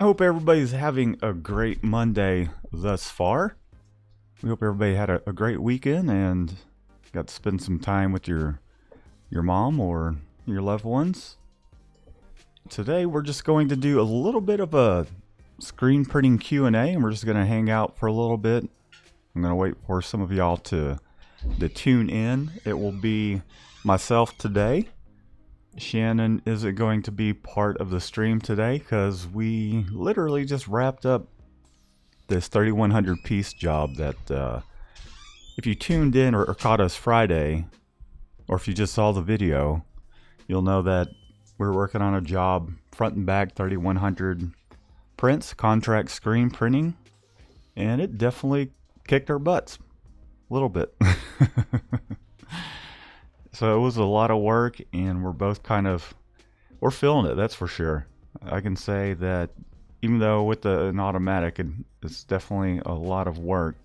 hope everybody's having a great Monday thus far. We hope everybody had a great weekend and got to spend some time with your mom or your loved ones. Today we're just going to do a little bit of a screen printing Q&A, and we're just going to hang out for a little bit. I'm going to wait for some of y'all to tune in. It will be myself today. Shannon isn't going to be part of the stream today because we literally just wrapped up this 3,100 piece job that if you tuned in or caught us Friday, or if you just saw the video, you'll know that we're working on a job, front and back 3,100 prints, contract screen printing, and it definitely kicked our butts a little bit. So it was a lot of work, and we're both we're feeling it, that's for sure. I can say that even though with an automatic, it's definitely a lot of work.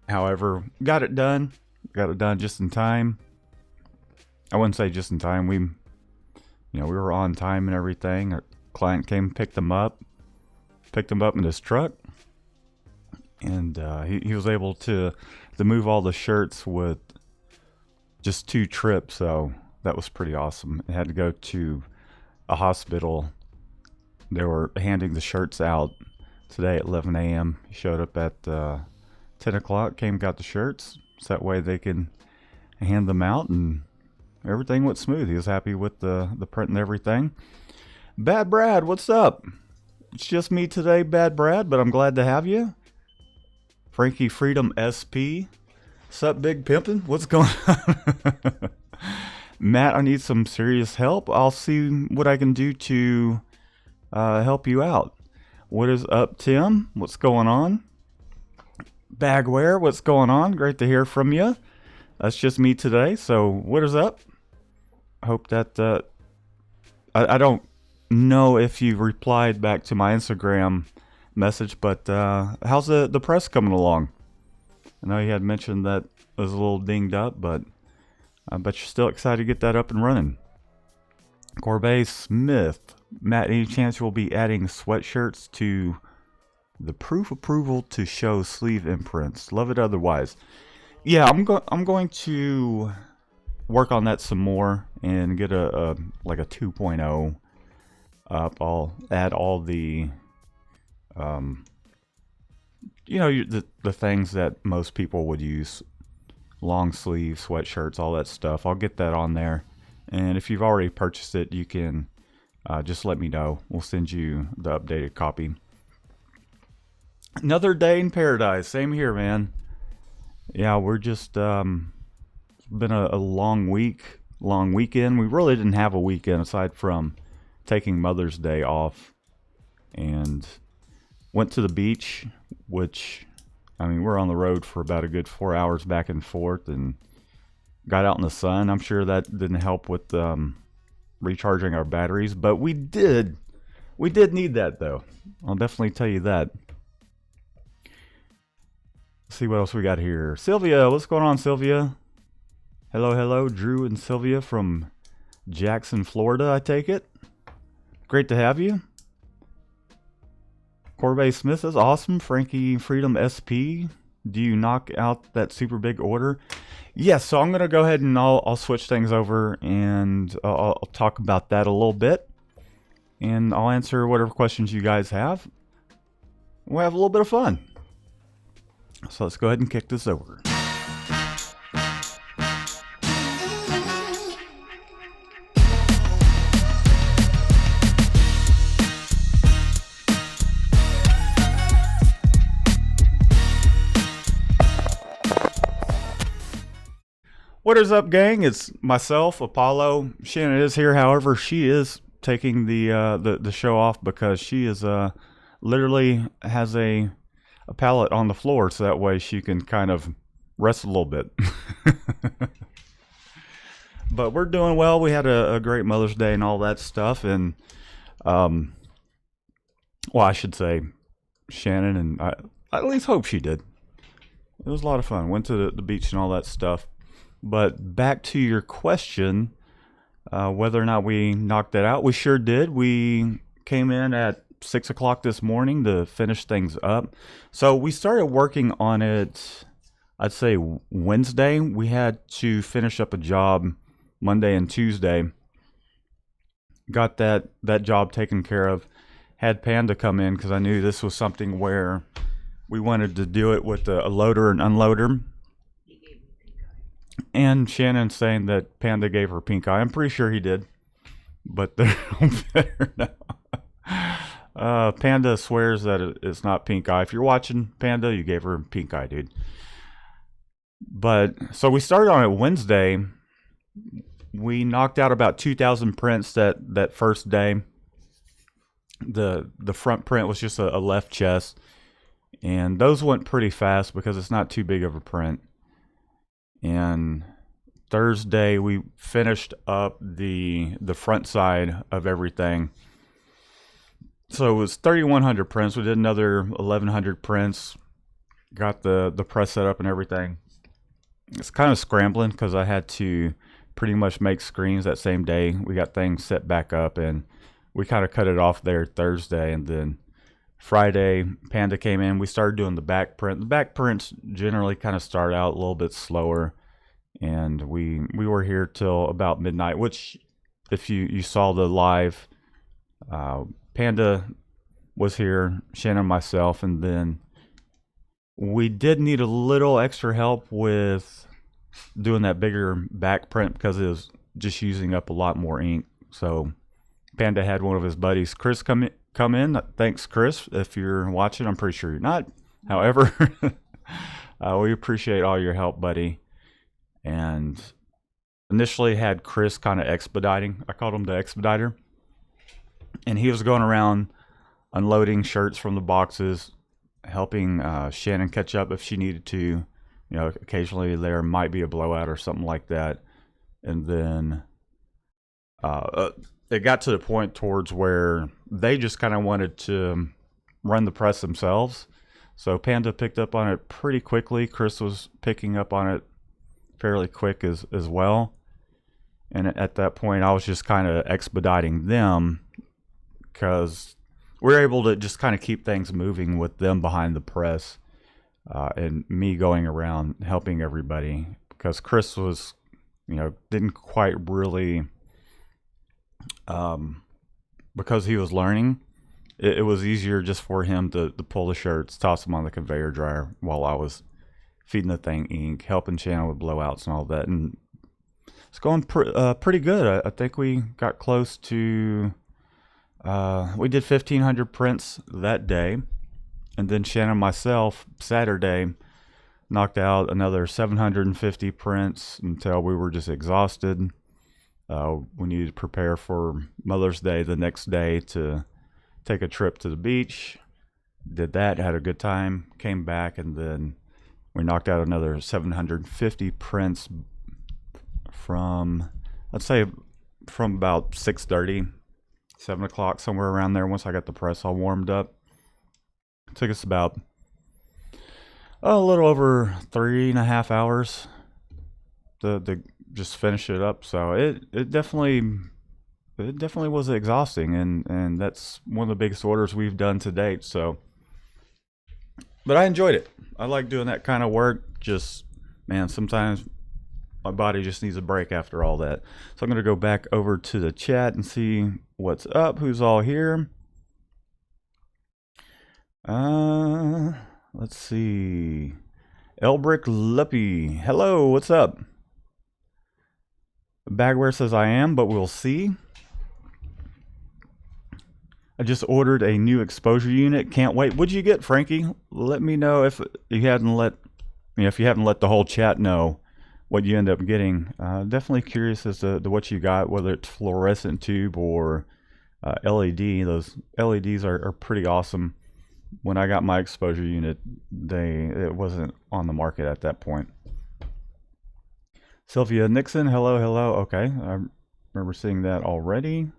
However, got it done just in time. I wouldn't say just in time. We were on time and everything. Our client came, picked them up in his truck, and he was able to move all the shirts with just 2 trips, so that was pretty awesome. I had to go to a hospital. They were handing the shirts out today at 11 a.m. He showed up at 10 o'clock, got the shirts, so that way they can hand them out, and everything went smooth. He was happy with the print and everything. Bad Brad, what's up? It's just me today, Bad Brad, but I'm glad to have you. Frankie Freedom SP. Sup, Big Pimpin'? What's going on? Matt, I need some serious help. I'll see what I can do to help you out. What is up, Tim? What's going on? Bagware, what's going on? Great to hear from you. That's just me today, so what is up? I hope that... I don't know if you replied back to my Instagram message, but how's the press coming along? I know you had mentioned that it was a little dinged up, but I bet you're still excited to get that up and running. Corbet Smith. Matt, any chance you'll be adding sweatshirts to the proof approval to show sleeve imprints? Love it otherwise. Yeah, I'm going to work on that some more and get a 2.0 up. I'll add all the the things that most people would use, long sleeve sweatshirts, all that stuff. I'll get that on there, and if you've already purchased it, you can just let me know. We'll send you the updated copy. Another day in paradise. Same here, man. Yeah, we're just been a long weekend. We really didn't have a weekend aside from taking Mother's Day off, and went to the beach, which, I mean, we're on the road for about a good 4 hours back and forth, and got out in the sun. I'm sure that didn't help with recharging our batteries, but we did need that, though. I'll definitely tell you that. Let's see what else we got here. Sylvia, what's going on, Sylvia? Hello, Drew and Sylvia from Jackson, Florida, I take it. Great to have you. Corbet Smith is awesome. Frankie Freedom SP. Do you knock out that super big order? Yes, so I'm going to go ahead and I'll switch things over, and I'll talk about that a little bit. And I'll answer whatever questions you guys have. We'll have a little bit of fun. So let's go ahead and kick this over. What is up, gang? It's myself, Apollo. Shannon is here. However, she is taking the show off because she is literally has a pallet on the floor, so that way she can kind of rest a little bit. But we're doing well. We had a great Mother's Day and all that stuff, and well, I should say Shannon, and I at least hope she did. It was a lot of fun. Went to the beach and all that stuff. But back to your question, whether or not we knocked that out, we sure did. We came in at 6 o'clock this morning to finish things up. So we started working on it, I'd say Wednesday. We had to finish up a job Monday and Tuesday. Got that job taken care of. Had Panda come in because I knew this was something where we wanted to do it with a loader and unloader. And Shannon saying that Panda gave her pink eye. I'm pretty sure he did, but they're better now. Panda swears that it's not pink eye. If you're watching, Panda, you gave her pink eye, dude. But so we started on it Wednesday. We knocked out about 2,000 prints that first day. The front print was just a left chest, and those went pretty fast because it's not too big of a print. And Thursday we finished up the front side of everything. So it was 3,100 prints. We did another 1,100 prints. Got the press set up and everything. It's kind of scrambling because I had to pretty much make screens that same day. We got things set back up, and we kind of cut it off there Thursday. And then Friday, Panda came in. We started doing the back print. The back prints generally kind of start out a little bit slower. And we were here till about midnight, which if you saw the live, Panda was here, Shannon, myself, and then we did need a little extra help with doing that bigger back print because it was just using up a lot more ink. So Panda had one of his buddies, Chris, come in. Thanks, Chris, if you're watching. I'm pretty sure you're not. However, we appreciate all your help, buddy. And initially had Chris kind of expediting. I called him the expediter. And he was going around unloading shirts from the boxes, helping Shannon catch up if she needed to. You know, occasionally there might be a blowout or something like that. And then it got to the point towards where they just kind of wanted to run the press themselves. So Panda picked up on it pretty quickly. Chris was picking up on it fairly quick as well. And at that point, I was just kind of expediting them because we were able to just kind of keep things moving with them behind the press and me going around helping everybody because Chris was, didn't quite really, because he was learning, it was easier just for him to pull the shirts, toss them on the conveyor dryer while I was feeding the thing ink, helping Shannon with blowouts and all that. And it's going pretty good. I think we got close to, we did 1,500 prints that day. And then Shannon and myself, Saturday, knocked out another 750 prints until we were just exhausted. We needed to prepare for Mother's Day the next day to take a trip to the beach. Did that, had a good time, came back, and then we knocked out another 750 prints from, let's say, from about 6:30, 7 o'clock, somewhere around there. Once I got the press all warmed up, it took us about a little over 3.5 hours to just finish it up. So it definitely was exhausting, and that's one of the biggest orders we've done to date. So, but I enjoyed it. I like doing that kind of work. Just, man, sometimes my body just needs a break after all that. So I'm going to go back over to the chat and see what's up, who's all here. Let's see. Elbrick Luppy. Hello, what's up? Bagware says I am, but we'll see. I just ordered a new exposure unit. Can't wait. What'd you get, Frankie? Let me know if you hadn't let the whole chat know what you end up getting. Definitely curious as to what you got, whether it's fluorescent tube or LED. Those LEDs are pretty awesome. When I got my exposure unit, it wasn't on the market at that point. Sylvia Nixon, hello. Okay, I remember seeing that already.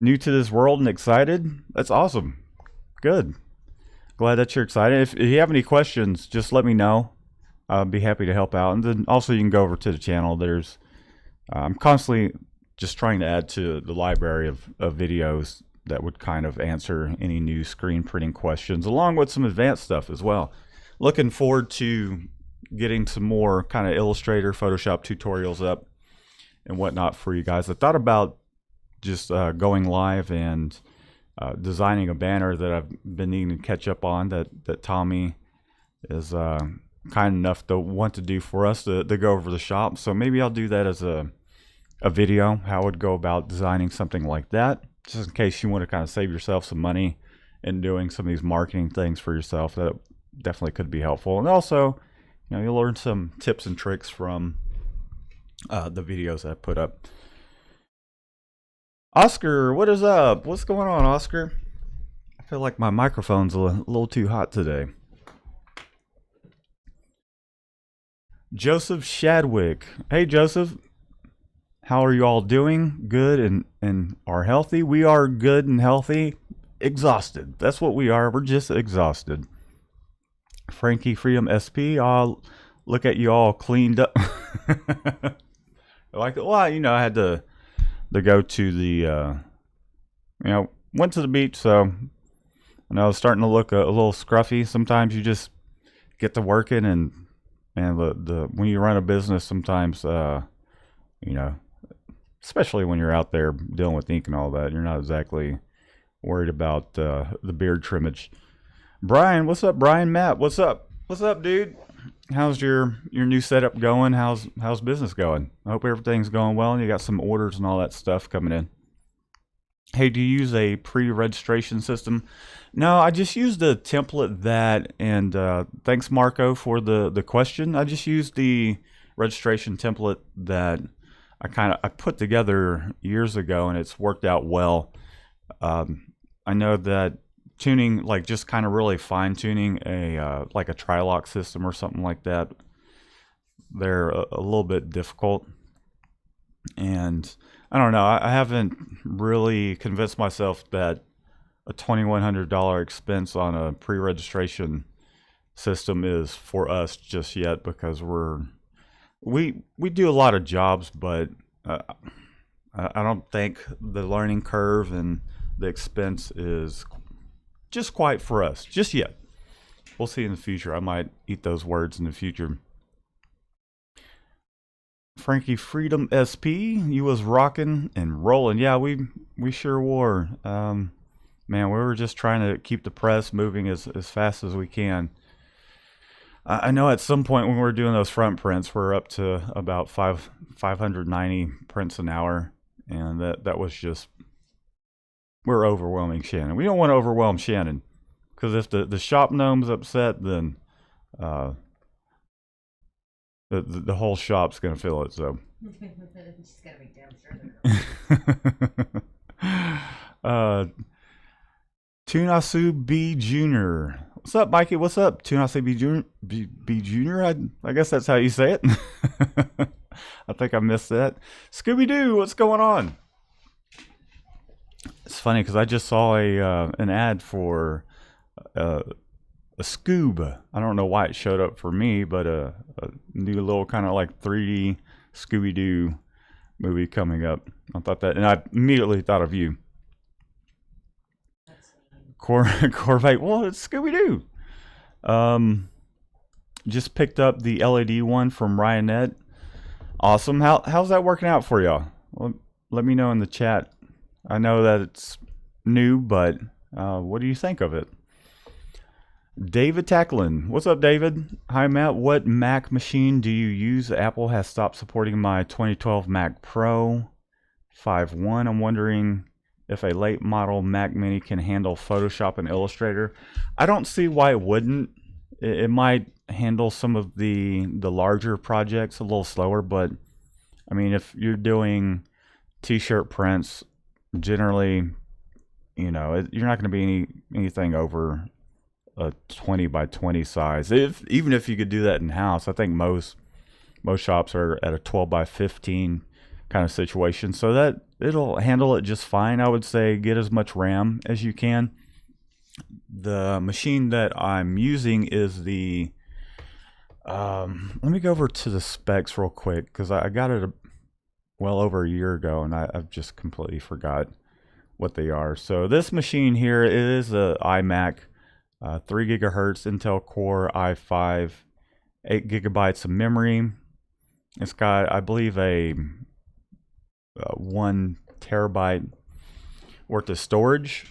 New to this world and excited. That's awesome. Good. Glad that you're excited. If you have any questions, just let me know. I'll be happy to help out. And then also you can go over to the channel. I'm constantly just trying to add to the library of videos that would kind of answer any new screen printing questions, along with some advanced stuff as well. Looking forward to getting some more kind of Illustrator, Photoshop tutorials up and whatnot for you guys. I thought about just going live and designing a banner that I've been needing to catch up on that Tommy is kind enough to want to do for us to go over the shop. So maybe I'll do that as a video, how I would go about designing something like that, just in case you want to kind of save yourself some money in doing some of these marketing things for yourself. That definitely could be helpful. And also, you know, you'll learn some tips and tricks from the videos that I put up. Oscar, what is up? What's going on, Oscar? I feel like my microphone's a little too hot today. Joseph Shadwick. Hey, Joseph. How are you all doing? Good and are healthy? We are good and healthy. Exhausted. That's what we are. We're just exhausted. Frankie Freedom SP. I'll look at you all cleaned up. Like, well, you know, I had to go to the, you know, went to the beach, so and I was starting to look a little scruffy. Sometimes you just get to working, and the when you run a business, sometimes, you know, especially when you're out there dealing with ink and all that, you're not exactly worried about the beard trimmage. Brian, what's up? Brian, Matt, what's up? What's up, dude? How's your new setup going? How's business going? I hope everything's going well and you got some orders and all that stuff coming in. Hey, do you use a pre-registration system? No, I just used a template that, and thanks Marco for the question. I just used the registration template that I put together years ago, and it's worked out well. I know that tuning, like just kind of really fine tuning a like a tri-lock system or something like that, they're a little bit difficult, and I don't know, I haven't really convinced myself that a $2,100 expense on a pre-registration system is for us just yet, because we do a lot of jobs, but I don't think the learning curve and the expense is just quite for us just yet. We'll see in the future. I might eat those words in the future. Frankie Freedom SP, you was rocking and rolling. Yeah, we sure were. Man, we were just trying to keep the press moving as fast as we can. I know at some point when we were doing those front prints, we're up to about 590 prints an hour, and that was just, we're overwhelming Shannon. We don't want to overwhelm Shannon, because if the shop gnome's upset, then the whole shop's gonna feel it. So just gotta make damn sure. Tunasu B Jr. What's up, Mikey? What's up, Tunasu B Jr.? I guess that's how you say it. I think I missed that. Scooby Doo, what's going on? It's funny because I just saw an ad for a Scoob. I don't know why it showed up for me, but a new little kind of like 3D Scooby Doo movie coming up. I thought that, and I immediately thought of you. Corvette. Well, it's Scooby Doo. Just picked up the LED one from Ryanette. Awesome. How's that working out for y'all? Well, let me know in the chat. I know that it's new, but what do you think of it? David Tacklin. What's up, David? Hi, Matt. What Mac machine do you use? Apple has stopped supporting my 2012 Mac Pro 5.1. I'm wondering if a late model Mac Mini can handle Photoshop and Illustrator. I don't see why it wouldn't. It might handle some of the larger projects a little slower, but I mean, if you're doing t-shirt prints, generally, you know, you're not going to be anything over a 20 by 20 size. Even if you could do that in house, I think most shops are at a 12 by 15 kind of situation, so that it'll handle it just fine. I would say get as much RAM as you can. The machine that I'm using is the let me go over to the specs real quick, because I got it well over a year ago and I've just completely forgot what they are. So this machine here is a iMac, 3 gigahertz Intel Core i5, 8 gigabytes of memory. It's got, I believe, a 1 terabyte worth of storage,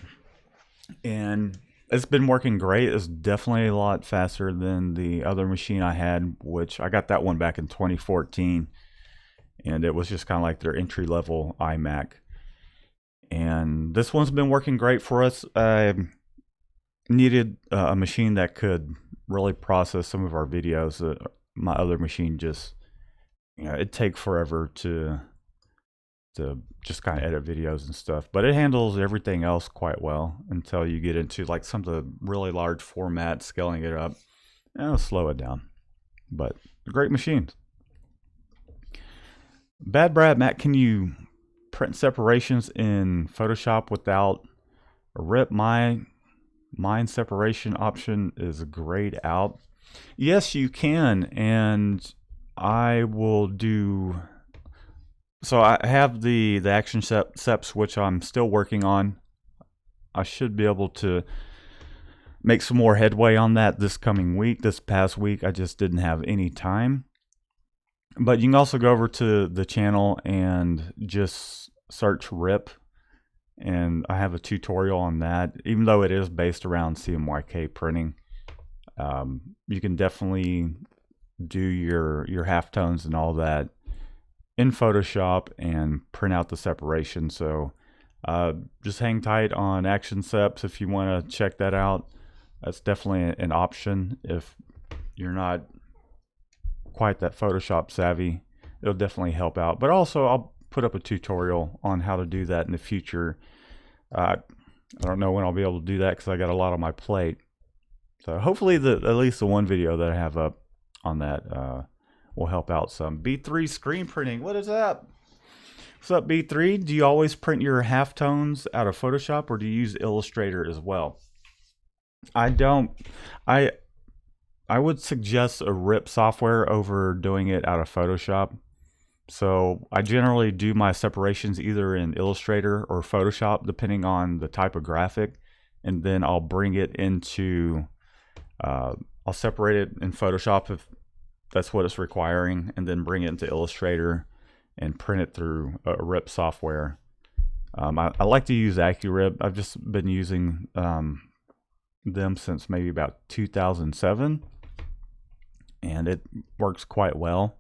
and it's been working great. It's definitely a lot faster than the other machine I had, which I got that one back in 2014, and it was just kind of like their entry-level iMac. And this one's been working great for us. I needed a machine that could really process some of our videos. My other machine just, it'd take forever to just kind of edit videos and stuff, but it handles everything else quite well until you get into like some of the really large formats, scaling it up, and it'll slow it down. But great machines. Bad Brad Matt, can you print separations in Photoshop without a rip? Mine separation option is grayed out. Yes, you can, and I will do. So I have the action steps, which I'm still working on. I should be able to make some more headway on that this coming week. This past week, I just didn't have any time. But you can also go over to the channel and just search RIP. And I have a tutorial on that. Even though it is based around CMYK printing, you can definitely do your halftones and all that in Photoshop and print out the separation. So just hang tight on Action Steps if you want to check that out. That's definitely an option if you're not quite that Photoshop savvy. It'll definitely help out. But also I'll put up a tutorial on how to do that in the future. I don't know when I'll be able to do that because I got a lot on my plate. So hopefully at least the one video that I have up on that will help out some. B3 screen printing. What is that? What's up, B3? Do you always print your halftones out of Photoshop, or do you use Illustrator as well? I don't. I would suggest a RIP software over doing it out of Photoshop. So I generally do my separations either in Illustrator or Photoshop, depending on the type of graphic, and then I'll bring it into. I'll separate it in Photoshop if that's what it's requiring, and then bring it into Illustrator and print it through a RIP software. I like to use AccuRip. I've just been using them since maybe about 2007, and it works quite well.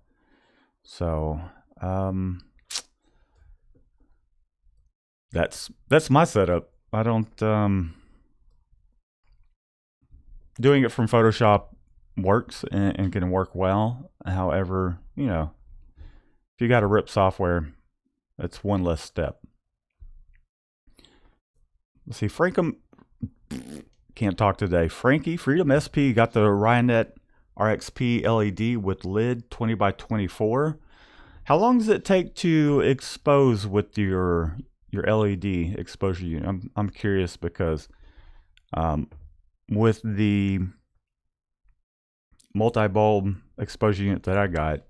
So that's my setup. I don't doing it from Photoshop works and can work well. However, if you got a RIP software, it's one less step. Let's see, Frankum can't talk today. Frankie Freedom SP got the Ryonet RXP LED with lid 20 by 24. How long does it take to expose with your LED exposure unit? I'm curious because with the multi-bulb exposure unit that I got,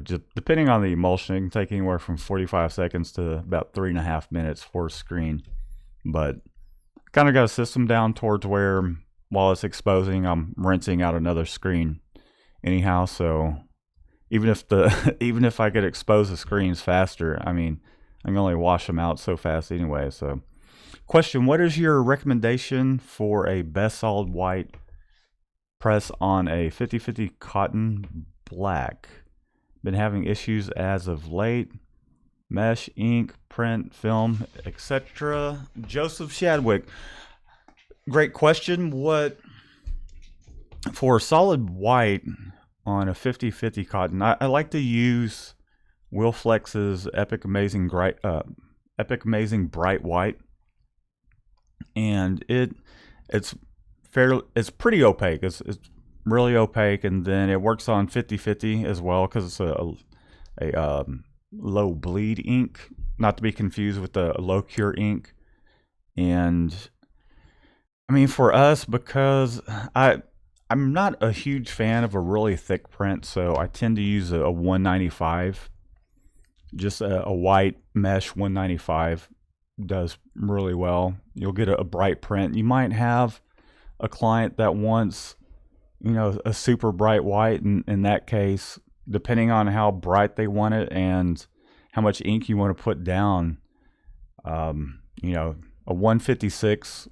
just depending on the emulsion, it can take anywhere from 45 seconds to about 3.5 minutes for a screen. But kind of got a system down towards where while it's exposing, I'm rinsing out another screen anyhow. So even if I could expose the screens faster, I can only wash them out so fast anyway. So question, what is your recommendation for a best solid white press on a 50/50 cotton black? Been having issues as of late. Mesh, ink, print, film, etc. Joseph Shadwick. Great question. What for solid white on a 50/50 cotton? I like to use Wilflex's Epic Amazing Bright White, and it's pretty opaque. It's really opaque, and then it works on 50/50 as well because it's a low bleed ink, not to be confused with the low cure ink. And for us, because I'm not a huge fan of a really thick print, so I tend to use a 195, just a white mesh 195, does really well. You'll get a bright print. You might have a client that wants, a super bright white. And in that case, depending on how bright they want it and how much ink you want to put down, a 156,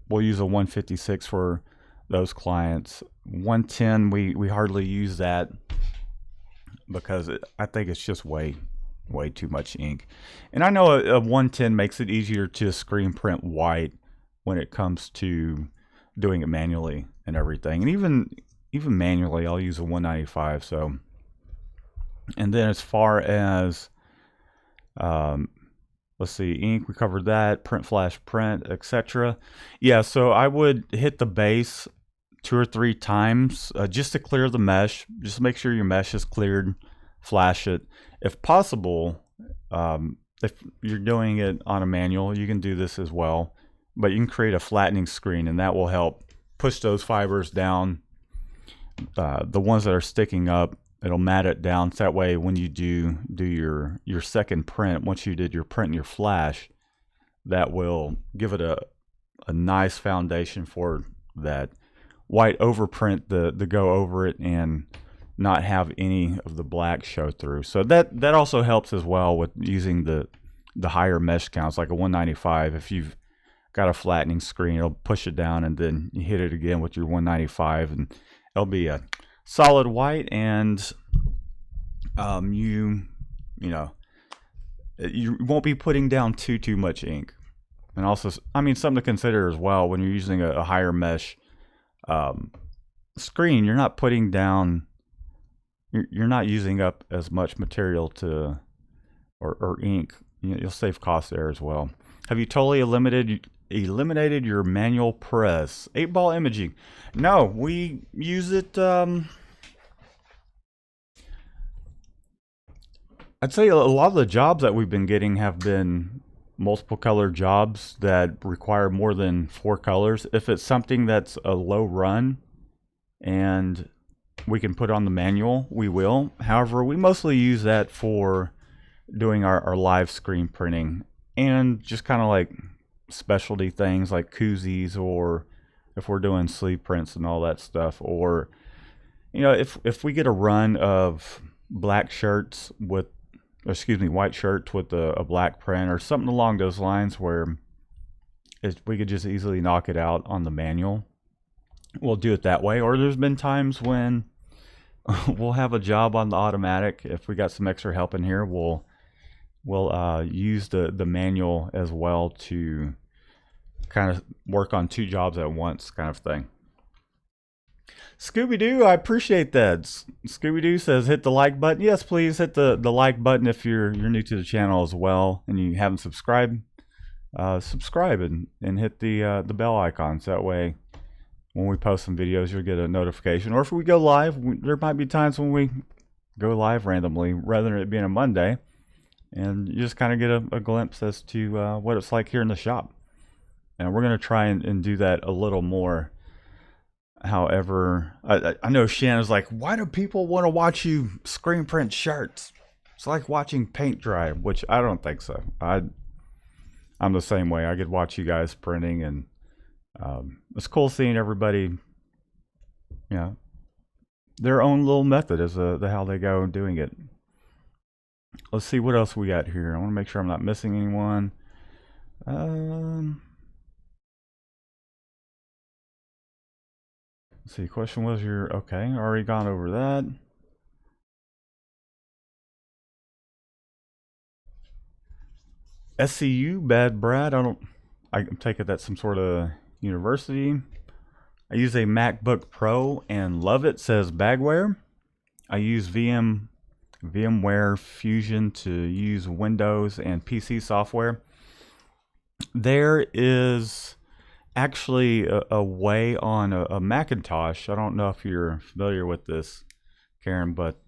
we'll use a 156 for those clients. 110, we hardly use that because I think it's just way too much ink. And I know a 110 makes it easier to screen print white when it comes to doing it manually and everything. And even manually, I'll use a 195. So, and then as far as let's see, ink, we covered that, print, flash, print, etc. Yeah, so I would hit the base 2 or 3 times just to clear the mesh. Just make sure your mesh is cleared. Flash it. If possible, if you're doing it on a manual, you can do this as well. But you can create a flattening screen, and that will help push those fibers down. The ones that are sticking up, it'll mat it down. So that way, when you do your second print, once you did your print and your flash, that will give it a nice foundation for that white overprint to go over it and not have any of the black show through. So that also helps as well with using the higher mesh counts, like a 195. If you've got a flattening screen, it'll push it down, and then you hit it again with your 195, and it'll be a solid white, and you won't be putting down too much ink. And also, I mean, something to consider as well when you're using a higher mesh screen, you're not putting down, you're not using up as much material or ink. You'll save cost there as well. Have you totally eliminated your manual press? 8-ball imaging? No, we use it. I'd say a lot of the jobs that we've been getting have been multiple color jobs that require more than 4 colors. If it's something that's a low run and we can put on the manual, we will. However, we mostly use that for doing our live screen printing and just kind of like specialty things like koozies, or if we're doing sleeve prints and all that stuff, or if we get a run of white shirts with a black print or something along those lines where we could just easily knock it out on the manual, we'll do it that way. Or there's been times when we'll have a job on the automatic. If we got some extra help in here, we'll use the manual as well to kind of work on 2 jobs at once, kind of thing. Scooby-Doo, I appreciate that. Scooby-Doo says hit the like button. Yes, please hit the like button if you're new to the channel as well and you haven't subscribed. Subscribe and hit the bell icon, so that way when we post some videos you'll get a notification. Or if we go live, there might be times when we go live randomly rather than it being a Monday, and you just kind of get a glimpse as to what it's like here in the shop. And we're going to try and do that a little more. However, I know Shannon's like, why do people want to watch you screen print shirts? It's like watching paint dry, which I don't think so. I'm the same way. I could watch you guys printing, and it's cool seeing everybody, their own little method as to how they go doing it. Let's see what else we got here. I want to make sure I'm not missing anyone. Let's see, question was okay, already gone over that. SCU, Bad Brad, I take it that's some sort of university. I use a MacBook Pro and love it, says Bagware. I use VMware Fusion to use Windows and PC software. There is actually a way on a Macintosh. I don't know if you're familiar with this, Karen, but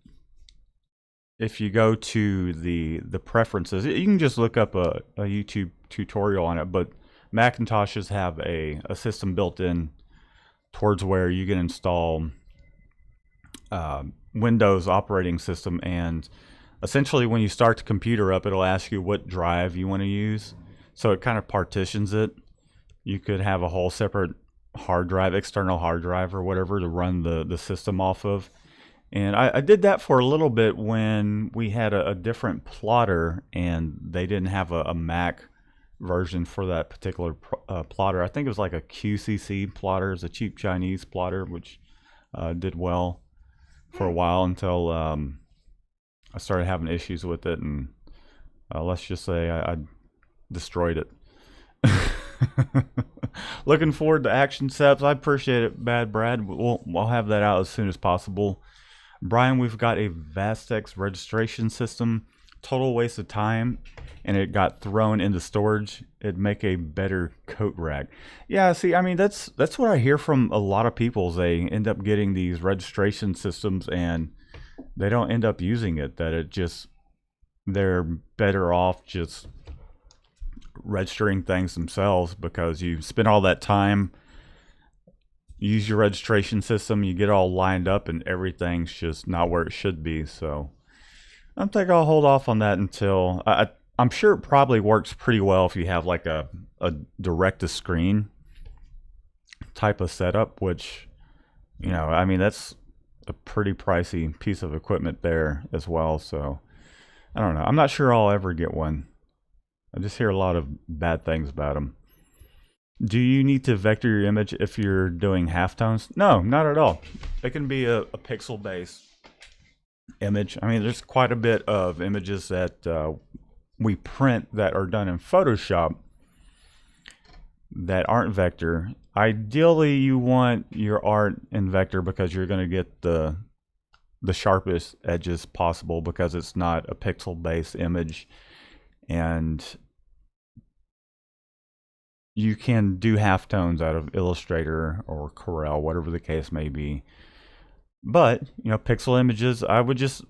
if you go to the preferences, you can just look up a YouTube tutorial on it, but Macintoshes have a system built in towards where you can install Windows operating system, and essentially when you start the computer up, it'll ask you what drive you want to use. So it kind of partitions it. You could have a whole separate hard drive, external hard drive or whatever to run the system off of. And I did that for a little bit when we had a different plotter and they didn't have a Mac version for that particular plotter. I think it was like a QCC plotter. It's a cheap Chinese plotter, which did well for a while until I started having issues with it. And let's just say I destroyed it. Looking forward to action steps. I appreciate it, Bad Brad. I'll have that out as soon as possible. Brian, we've got a Vastex registration system. Total waste of time, and it got thrown into storage. It'd make a better coat rack. Yeah, see, I mean, that's what I hear from a lot of people. Is they end up getting these registration systems, and they don't end up using it. That it just, they're better off just registering things themselves, because you spend all that time, use your registration system, you get all lined up, and everything's just not where it should be. So I think I'll hold off on that until I'm sure it probably works pretty well if you have like a direct to screen type of setup, which, you know, I mean, that's a pretty pricey piece of equipment there as well. So I don't know. I'm not sure I'll ever get one. I just hear a lot of bad things about them. Do you need to vector your image if you're doing halftones? No, not at all. It can be a pixel-based image. I mean, there's quite a bit of images that we print that are done in Photoshop that aren't vector. Ideally, you want your art in vector because you're going to get the sharpest edges possible, because it's not a pixel-based image. And you can do halftones out of Illustrator or Corel, whatever the case may be. But, you know, pixel images, I would just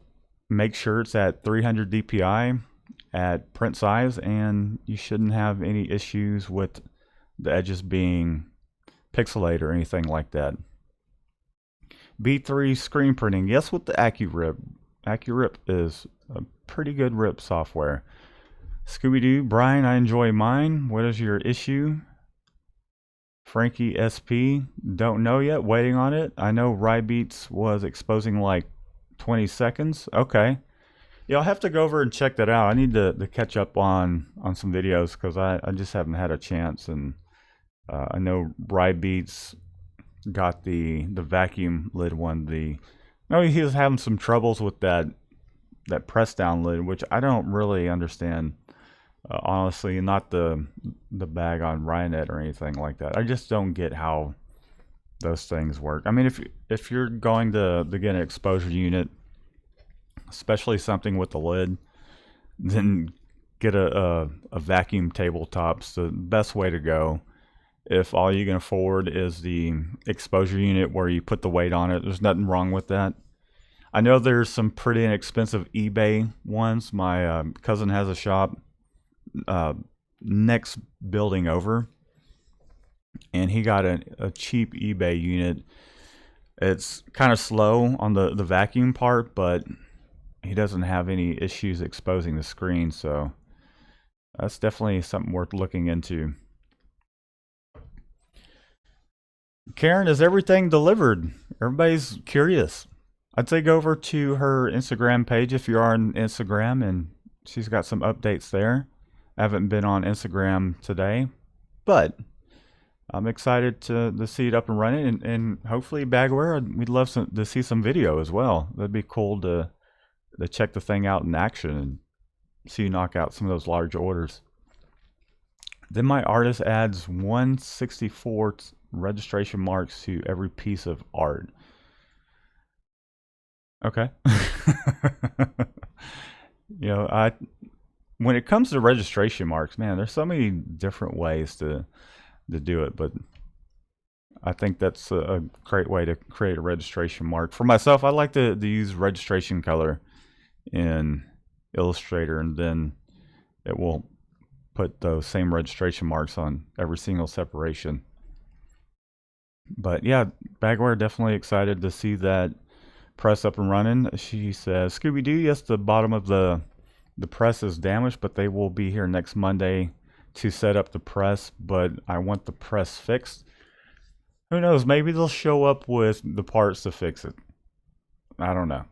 make sure it's at 300 DPI at print size, and you shouldn't have any issues with the edges being pixelated or anything like that. B3 screen printing, yes, with the AccuRip. AccuRip is a pretty good rip software. Scooby-Doo, Brian, I enjoy mine. What is your issue? Frankie SP, don't know yet, waiting on it. I know Rybeats was exposing like 20 seconds. Okay. Yeah, I'll have to go over and check that out. I need to catch up on some videos, because I just haven't had a chance. And I know Rybeats got the vacuum lid one. No, he was having some troubles with that press down lid, which I don't really understand. Honestly, not the bag on Ryonet or anything like that. I just don't get how those things work. I mean, if you're going to get an exposure unit, especially something with the lid, then get a vacuum tabletop's the best way to go. If all you can afford is the exposure unit where you put the weight on it, there's nothing wrong with that. I know there's some pretty inexpensive eBay ones. My cousin has a shop next building over, and he got a cheap eBay unit. It's kind of slow on the vacuum part, but he doesn't have any issues exposing the screen, so that's definitely something worth looking into. Karen, is everything delivered? Everybody's curious. I'd say go over to her Instagram page if you're on Instagram, and she's got some updates there. I haven't been on Instagram today, but I'm excited to see it up and running, and hopefully Bagware, we'd love to see some video as well. That'd be cool to check the thing out in action and see you knock out some of those large orders. Then my artist adds 164 registration marks to every piece of art. Okay. You know, when it comes to registration marks, man, there's so many different ways to do it, but I think that's a great way to create a registration mark. For myself, I like to use registration color in Illustrator, and then it will put those same registration marks on every single separation. But yeah, Bagware, definitely excited to see that press up and running. She says, Scooby-Doo, yes, the bottom of the press is damaged, but they will be here next Monday to set up the press, but I want the press fixed. Who knows? Maybe they'll show up with the parts to fix it. I don't know.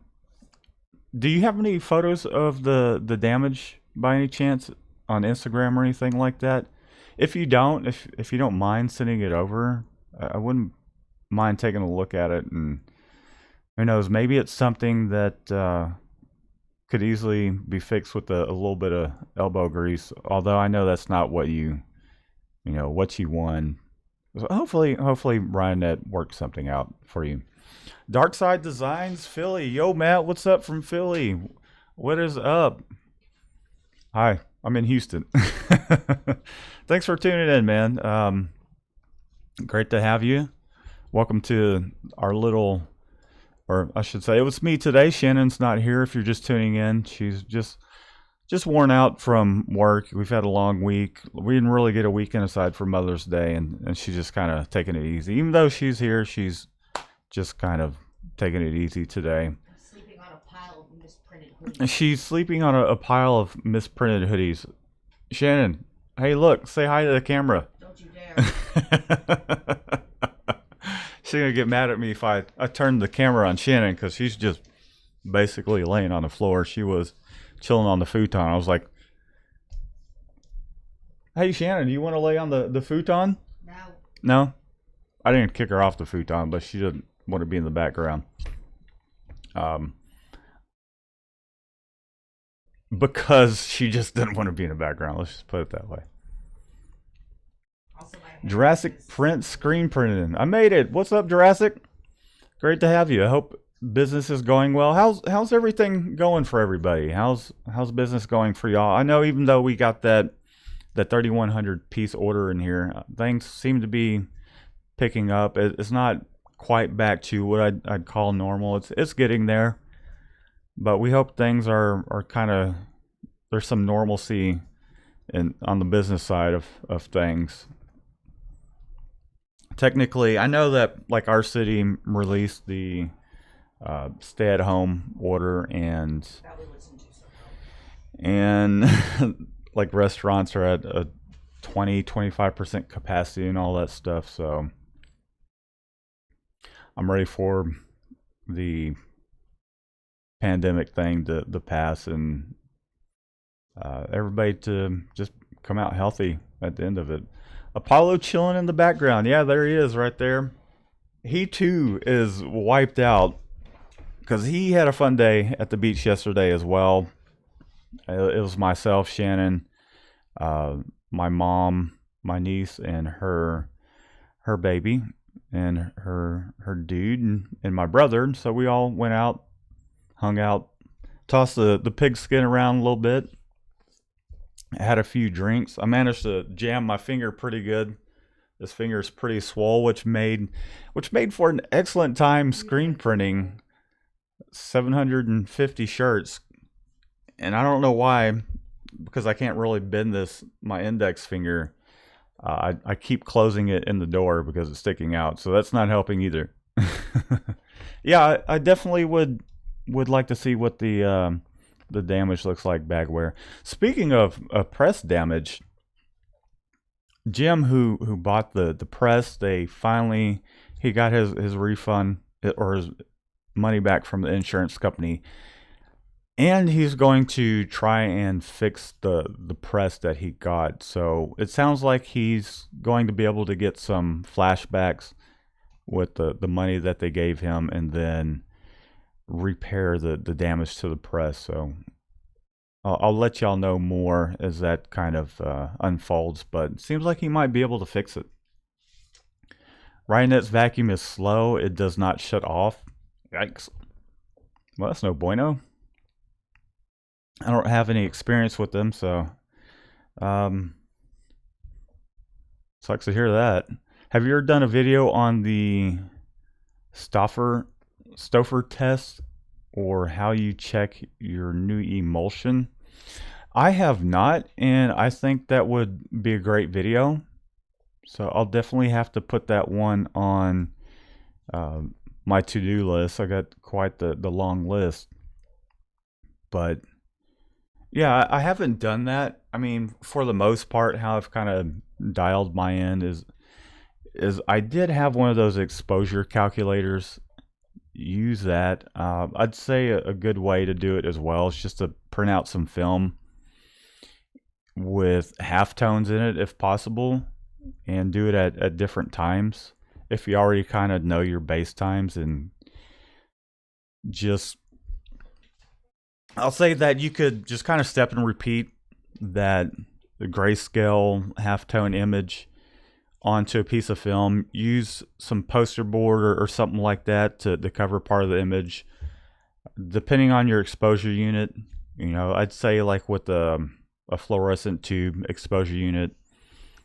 Do you have any photos of the damage by any chance on Instagram or anything like that? If you don't, if you don't mind sending it over, I wouldn't mind taking a look at it. And who knows? Maybe it's something that could easily be fixed with a little bit of elbow grease. Although I know that's not what what you want. So hopefully Ryanette works something out for you. Dark Side Designs, Philly. Yo, Matt, what's up from Philly? What is up? Hi, I'm in Houston. Thanks for tuning in, man. Great to have you. Welcome to our little, or I should say, it was me today. Shannon's not here. If you're just tuning in, she's just worn out from work. We've had a long week. We didn't really get a weekend aside for Mother's Day, and she's just kind of taking it easy. Even though she's here, she's just kind of taking it easy today. Sleeping on a pile of misprinted hoodies. She's sleeping on a pile of misprinted hoodies. Shannon, hey, look, say hi to the camera. Don't you dare. She's going to get mad at me if I turn the camera on Shannon because she's just basically laying on the floor. She was chilling on the futon. I was like, hey, Shannon, do you want to lay on the futon? No. No? I didn't kick her off the futon, but she didn't want to be in the background. Because she just didn't want to be in the background. Let's just put it that way. Also, Jurassic Print screen printing. I made it. What's up, Jurassic? Great to have you. I hope business is going well. How's everything going for everybody? How's business going for y'all? I know even though we got that 3,100 piece order in here, things seem to be picking up. It's not quite back to what I'd call normal. It's getting there, but we hope things are kind of, there's some normalcy on the business side of things. Technically, I know that like our city released the stay-at-home order, and like restaurants are at a 20-25% capacity and all that stuff. So I'm ready for the pandemic thing to pass and everybody to just come out healthy at the end of it. Apollo chilling in the background. Yeah, there he is right there. He too is wiped out because he had a fun day at the beach yesterday as well. It was myself, Shannon, my mom, my niece, and her baby, and her dude, and my brother. So we all went out, hung out, tossed the pig skin around a little bit. I had a few drinks. I managed to jam my finger pretty good. This finger is pretty swole, which made for an excellent time screen printing 750 shirts. And I don't know why, because I can't really bend my index finger. I keep closing it in the door because it's sticking out, so that's not helping either. Yeah, I definitely would like to see what the damage looks like bagware. Speaking of press damage, Jim, who bought the press, he got his refund or his money back from the insurance company, and he's going to try and fix the press that he got. So it sounds like he's going to be able to get some flashbacks with the money that they gave him, and then repair the damage to the press. So I'll let y'all know more as that kind of unfolds, but it seems like he might be able to fix it. Ryanette's vacuum is slow. It does not shut off. Yikes. Well, that's no bueno. I don't have any experience with them, so sucks to hear that. Have you ever done a video on the Stouffer test, or how you check your new emulsion? I have not, and I think that would be a great video. So I'll definitely have to put that one on my to-do list. I got quite the long list, but Yeah, I haven't done that. I mean, for the most part, how I've kind of dialed my end is I did have one of those exposure calculators. Use that. I'd say a good way to do it as well is just to print out some film with halftones in it, if possible, and do it at different times. If you already kind of know your base times, and just I'll say that you could just kind of step and repeat that the grayscale halftone image onto a piece of film. Use some poster board or something like that to cover part of the image. Depending on your exposure unit, I'd say like with a fluorescent tube exposure unit,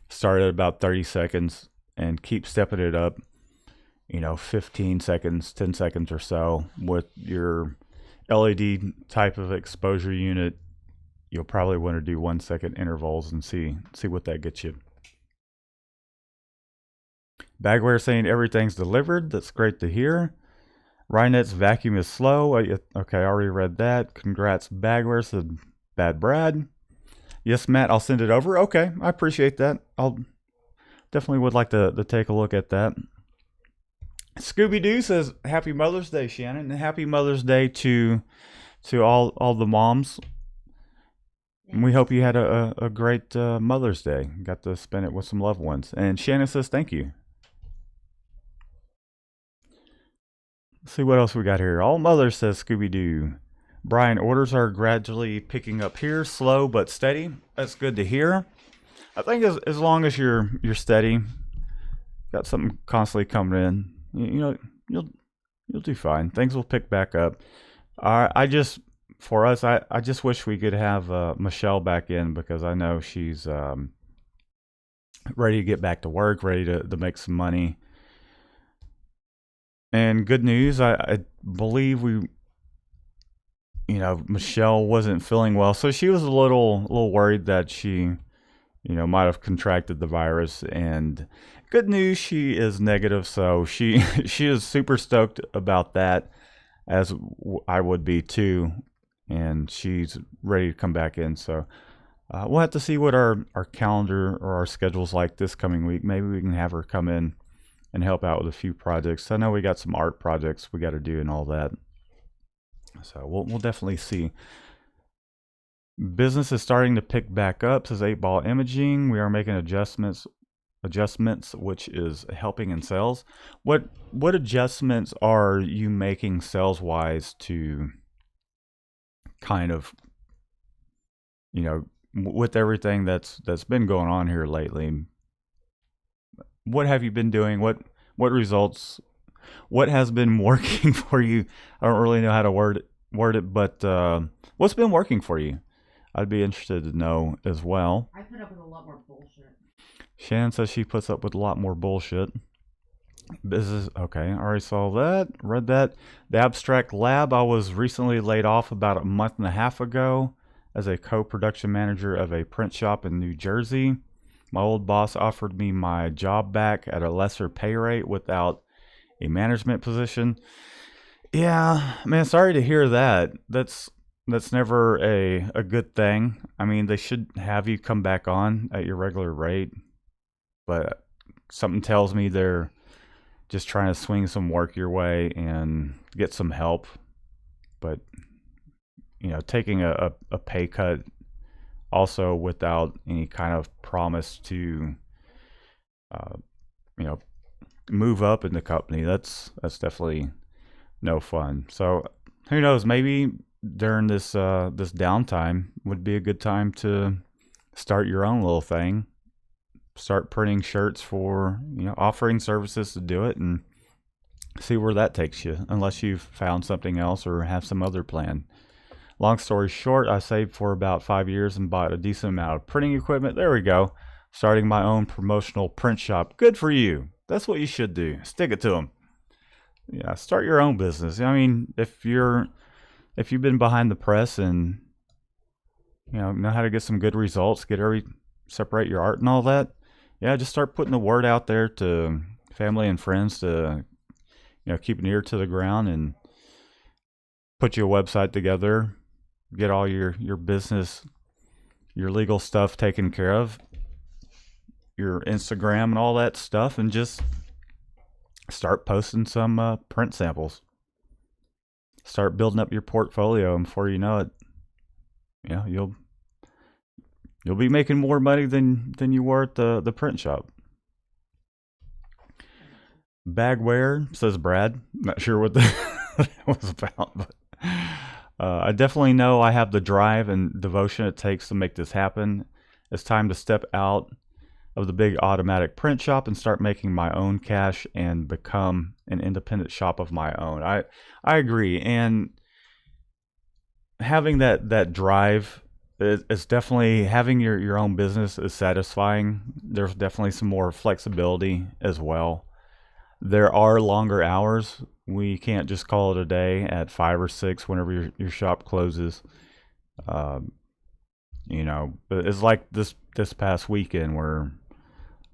start at about 30 seconds and keep stepping it up, 15 seconds, 10 seconds or so. With your LED type of exposure unit, you'll probably want to do 1 second intervals and see what that gets you. Bagware saying everything's delivered. That's great to hear. Rynet's vacuum is slow. Okay, I already read that. Congrats, Bagware, said Bad Brad. Yes, Matt, I'll send it over. Okay, I appreciate that. I'll definitely would like to take a look at that. Scooby Doo says Happy Mother's Day, Shannon, and Happy Mother's Day to all the moms. And we hope you had a great Mother's Day. Got to spend it with some loved ones. And Shannon says thank you. Let's see what else we got here. All mothers, says Scooby Doo. Brian, orders are gradually picking up here, slow but steady. That's good to hear. I think as long as you're steady, got something constantly coming in, you'll do fine. Things will pick back up. I just for us, I just wish we could have Michelle back in, because I know she's ready to get back to work, ready to make some money. And good news, I believe Michelle wasn't feeling well, so she was a little worried that she, might have contracted the virus. And good news, she is negative, so she she is super stoked about that, as I would be too. And she's ready to come back in. So we'll have to see what our calendar or our schedule's like this coming week. Maybe we can have her come in and help out with a few projects. I know we got some art projects we got to do and all that. So we'll definitely see. Business is starting to pick back up, says 8-Ball Imaging. We are making adjustments, which is helping in sales. What adjustments are you making sales wise to kind of, with everything that's been going on here lately? What have you been doing? What results? What has been working for you? I don't really know how to word it, but what's been working for you? I'd be interested to know as well. I put up with a lot more bullshit. Shannon says she puts up with a lot more bullshit. Business, okay, I already saw that, read that. The Abstract Lab, I was recently laid off about a month and a half ago as a co-production manager of a print shop in New Jersey. My old boss offered me my job back at a lesser pay rate without a management position. Yeah, man, sorry to hear that. That's never a good thing. I mean, they should have you come back on at your regular rate, but something tells me they're just trying to swing some work your way and get some help. But taking a pay cut also without any kind of promise to move up in the company, that's definitely no fun. So who knows, maybe during this this downtime would be a good time to start your own little thing, start printing shirts for, offering services to do it, and see where that takes you, unless you've found something else or have some other plan. Long story short, I saved for about 5 years and bought a decent amount of printing equipment. There we go. Starting my own promotional print shop. Good for you. That's what you should do. Stick it to them. Yeah, start your own business. I mean, if you've been behind the press and know how to get some good results, separate your art and all that, yeah, just start putting the word out there to family and friends to keep an ear to the ground and put your website together. get all your business, your legal stuff taken care of, your Instagram and all that stuff, and just start posting some print samples. Start building up your portfolio, and before you know it, you'll be making more money than you were at the print shop. Bagware, says Brad. Not sure what that was about, but I definitely know I have the drive and devotion it takes to make this happen. It's time to step out of the big automatic print shop and start making my own cash and become an independent shop of my own. I agree, and having that drive is definitely, having your own business is satisfying. There's definitely some more flexibility as well. There are longer hours. We can't just call it a day at 5 or 6 whenever your shop closes. But it's like this past weekend, we're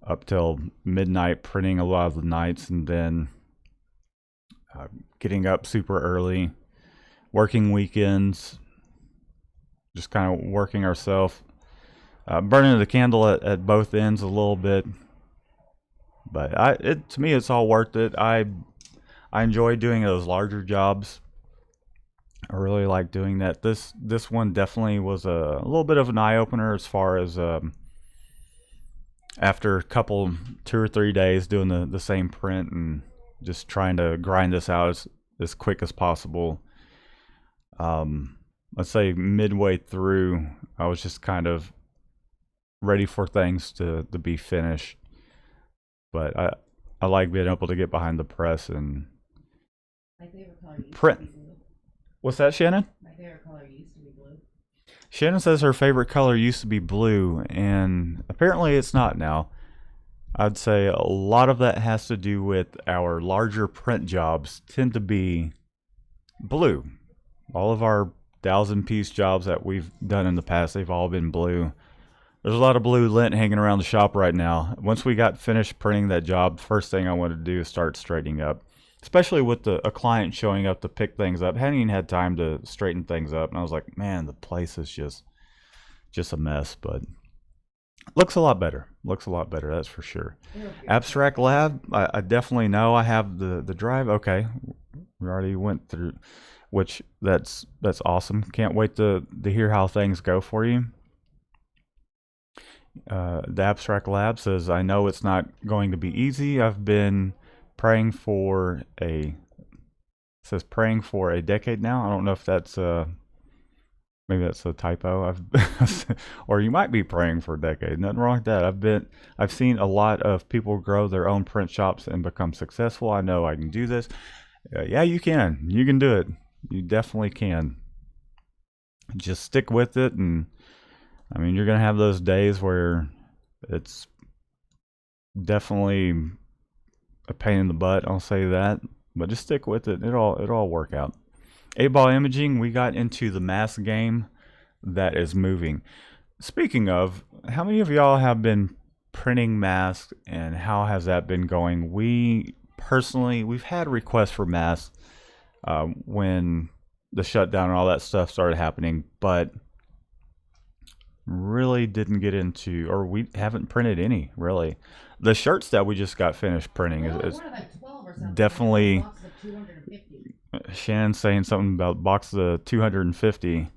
up till midnight printing a lot of the nights, and then getting up super early, working weekends, just kind of working ourselves, burning the candle at both ends a little bit. But to me, it's all worth it. I enjoy doing those larger jobs. I really like doing that. This one definitely was a little bit of an eye opener, as far as after a couple 2 or 3 days doing the same print and just trying to grind this out as quick as possible. Let's say midway through, I was just kind of ready for things to be finished. But I like being able to get behind the press and My favorite color used to print. be blue. What's that, Shannon? My favorite color used to be blue. Shannon says her favorite color used to be blue, and apparently it's not now. I'd say a lot of that has to do with our larger print jobs tend to be blue. All of our 1,000-piece jobs that we've done in the past, they've all been blue. There's a lot of blue lint hanging around the shop right now. Once we got finished printing that job, first thing I wanted to do is start straightening up. Especially with a client showing up to pick things up. Hadn't even had time to straighten things up. And I was like, man, the place is just a mess. But looks a lot better. Looks a lot better, that's for sure. Abstract Lab, I definitely know I have the drive. Okay, we already went through, which that's awesome. Can't wait to hear how things go for you. The Abstract Lab says, I know it's not going to be easy. I've been praying for a decade now. I don't know if that's maybe that's a typo. Or you might be praying for a decade. Nothing wrong with that. I've seen a lot of people grow their own print shops and become successful. I know I can do this. Yeah, you can. You can do it. You definitely can. Just stick with it, and I mean, you're gonna have those days where it's definitely a pain in the butt. I'll say that, but just stick with it. It'll all work out. 8-Ball Imaging, we got into the mask game that is moving. Speaking of, how many of y'all have been printing masks, and how has that been going? We've had requests for masks when the shutdown and all that stuff started happening, but really didn't get into, or we haven't printed any, really. The shirts that we just got finished printing is Like 12 or something. definitely, Boxes of 250. Shannon's saying something about boxes of 250.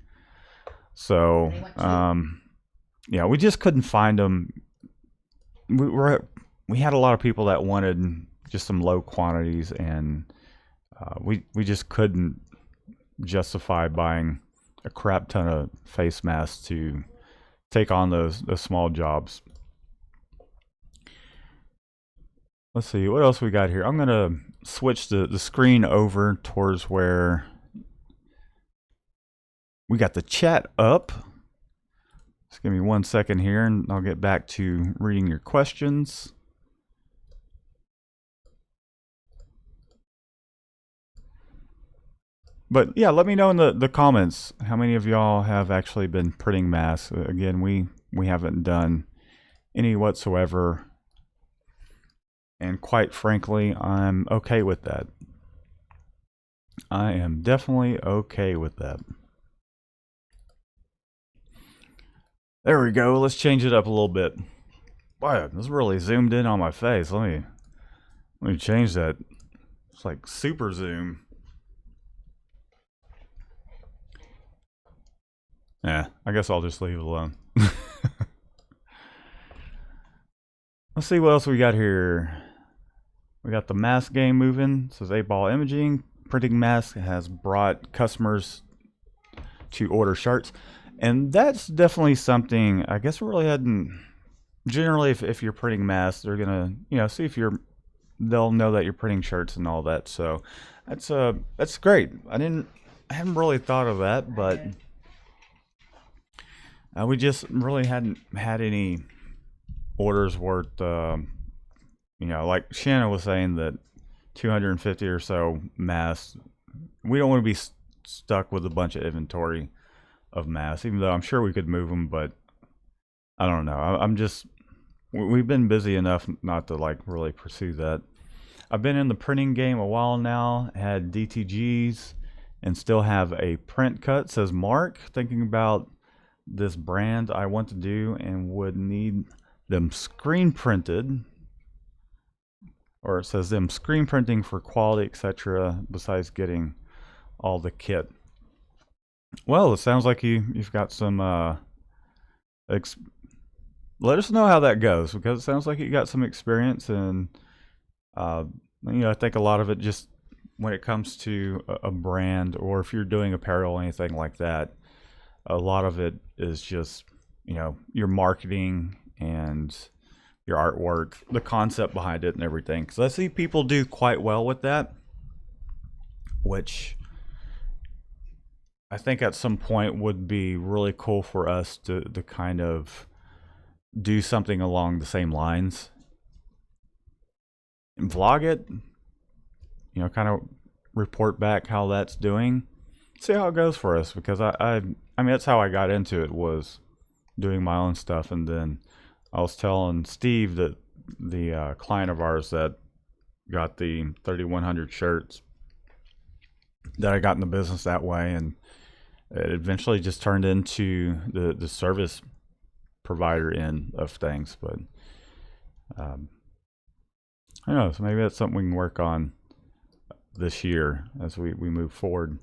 So, yeah, we just couldn't find them. We had a lot of people that wanted just some low quantities, and we just couldn't justify buying a crap ton of face masks to take on those small jobs. Let's see, what else we got here? I'm gonna switch the screen over towards where we got the chat up. Just give me 1 second here, and I'll get back to reading your questions. But yeah, let me know in the comments how many of y'all have actually been printing masks. Again, we haven't done any whatsoever, and quite frankly, I'm okay with that. I am definitely okay with that. There we go. Let's change it up a little bit. Wow, this really zoomed in on my face. Let me change that. It's like super zoom. Yeah, I guess I'll just leave it alone. Let's see what else we got here. We got the mask game moving. It says 8-Ball Imaging. Printing Mask has brought customers to order shirts. And that's definitely something I guess we really hadn't. Generally, if you're printing masks, they're gonna, see if you're. They'll know that you're printing shirts and all that. So that's great. I haven't really thought of that, but we just really hadn't had any orders worth. Like Shannon was saying that 250 or so masks. We don't want to be stuck with a bunch of inventory of masks, even though I'm sure we could move them, but I don't know. I'm just, we've been busy enough not to like really pursue that. I've been in the printing game a while now, had DTGs, and still have a print cut, says Mark. Thinking about this brand I want to do and would need them screen printed, or it says them screen printing for quality, etc., besides getting all the kit. Well, it sounds like you've got some let us know how that goes, because it sounds like you got some experience, and I think a lot of it, just when it comes to a brand, or if you're doing apparel or anything like that, a lot of it is just your marketing and your artwork, the concept behind it and everything. Because I see people do quite well with that, which I think at some point would be really cool for us to kind of do something along the same lines and vlog it, kind of report back how that's doing, see how it goes for us. Because I mean, that's how I got into it, was doing my own stuff. And then I was telling Steve that the client of ours that got the 3100 shirts, that I got in the business that way, and it eventually just turned into the service provider end of things. But I don't know, so maybe that's something we can work on this year as we move forward.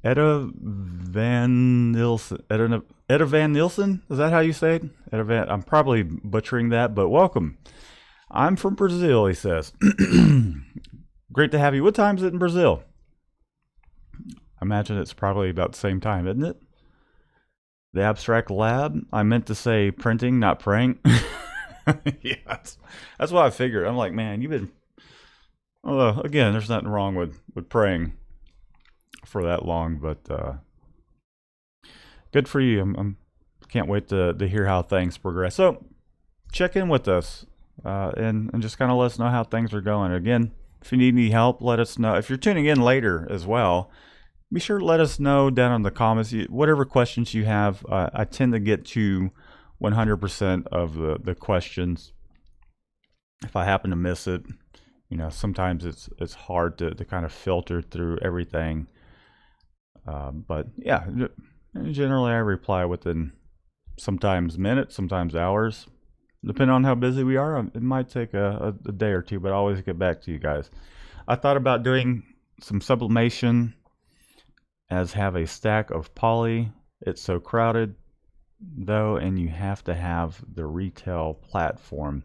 Etta Van Nielsen, is that how you say it? Etta Van, I'm probably butchering that, but welcome. I'm from Brazil, he says. Great to have you. What time is it in Brazil? I imagine it's probably about the same time, isn't it? The Abstract Lab. I meant to say printing, not praying. Yeah, that's what I figured. I'm like, man, you've been. Again, there's nothing wrong with praying for that long, but good for you. I'm can't wait to hear how things progress. So check in with us and just kind of let us know how things are going. Again, if you need any help, let us know. If you're tuning in later as well, be sure to let us know down in the comments. Whatever questions you have, I tend to get to 100% of the questions. If I happen to miss it, sometimes it's hard to kind of filter through everything. But yeah, generally I reply within sometimes minutes, sometimes hours, depending on how busy we are. It might take a day or two, but I always get back to you guys. I thought about doing some sublimation, as have a stack of poly. It's so crowded though, and you have to have the retail platform.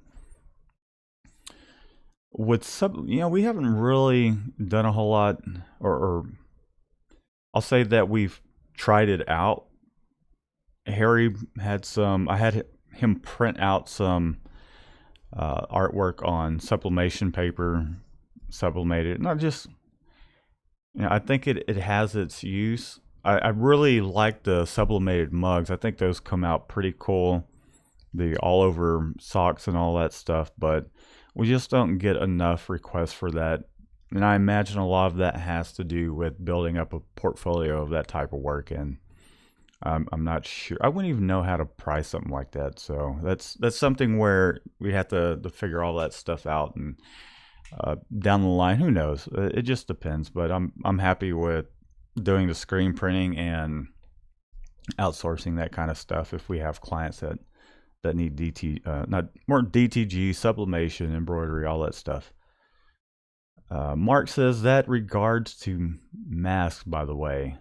With we haven't really done a whole lot, or I'll say that we've tried it out. Harry had I had him print out some artwork on sublimation paper, sublimated. Not just, I think it has its use. I really like the sublimated mugs. I think those come out pretty cool. The all over socks and all that stuff, but we just don't get enough requests for that. And I imagine a lot of that has to do with building up a portfolio of that type of work. And I'm not sure. I wouldn't even know how to price something like that. So that's something where we have to figure all that stuff out. And down the line, who knows? It just depends. But I'm happy with doing the screen printing and outsourcing that kind of stuff if we have clients that need not more DTG, sublimation, embroidery, all that stuff. Mark says that regards to masks, by the way.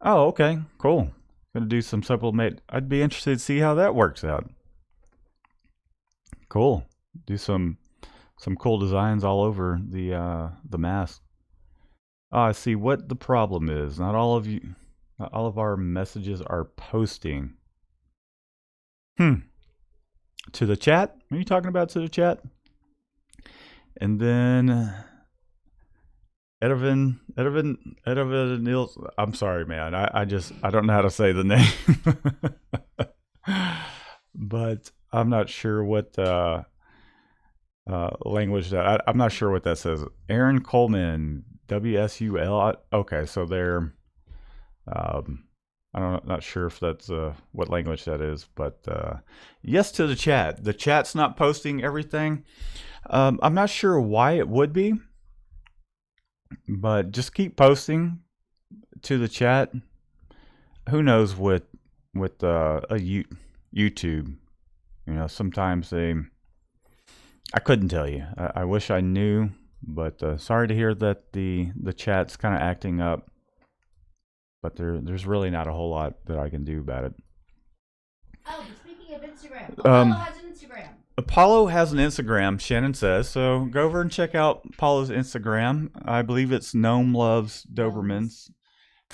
Oh, okay, cool. Gonna do some sublimate. I'd be interested to see how that works out. Cool. Do some cool designs all over the mask. I see what the problem is. Not all of our messages are posting. To the chat? Are you talking about to the chat? And then Edvin Nils. I'm sorry, man. I don't know how to say the name. But I'm not sure what language that I'm not sure what that says. Aaron Coleman, WSUL. Okay, so they're I'm not sure if that's what language that is, but yes to the chat. The chat's not posting everything. I'm not sure why it would be, but just keep posting to the chat. Who knows with YouTube? You know, sometimes I couldn't tell you. I wish I knew, but sorry to hear that the chat's kind of acting up. But there's really not a whole lot that I can do about it. Oh, but speaking of Instagram, Apollo has an Instagram. Apollo has an Instagram, Shannon says. So go over and check out Apollo's Instagram. I believe it's Gnome Loves Dobermans.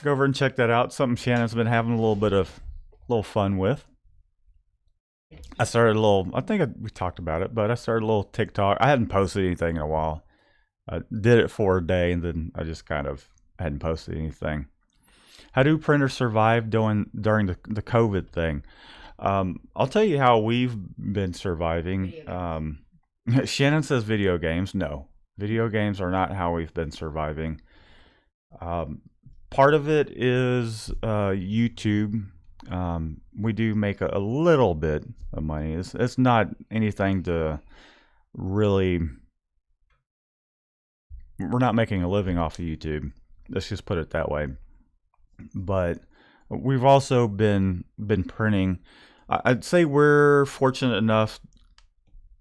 Go over and check that out. Something Shannon's been having a little fun with. I think we talked about it, but I started a little TikTok. I hadn't posted anything in a while. I did it for a day, and then I just kind of hadn't posted anything. How do printers survive during the COVID thing? I'll tell you how we've been surviving. Shannon says video games. No, video games are not how we've been surviving. Part of it is YouTube. We do make a little bit of money. It's not anything to really. We're not making a living off of YouTube. Let's just put it that way. But we've also been printing. I'd say we're fortunate enough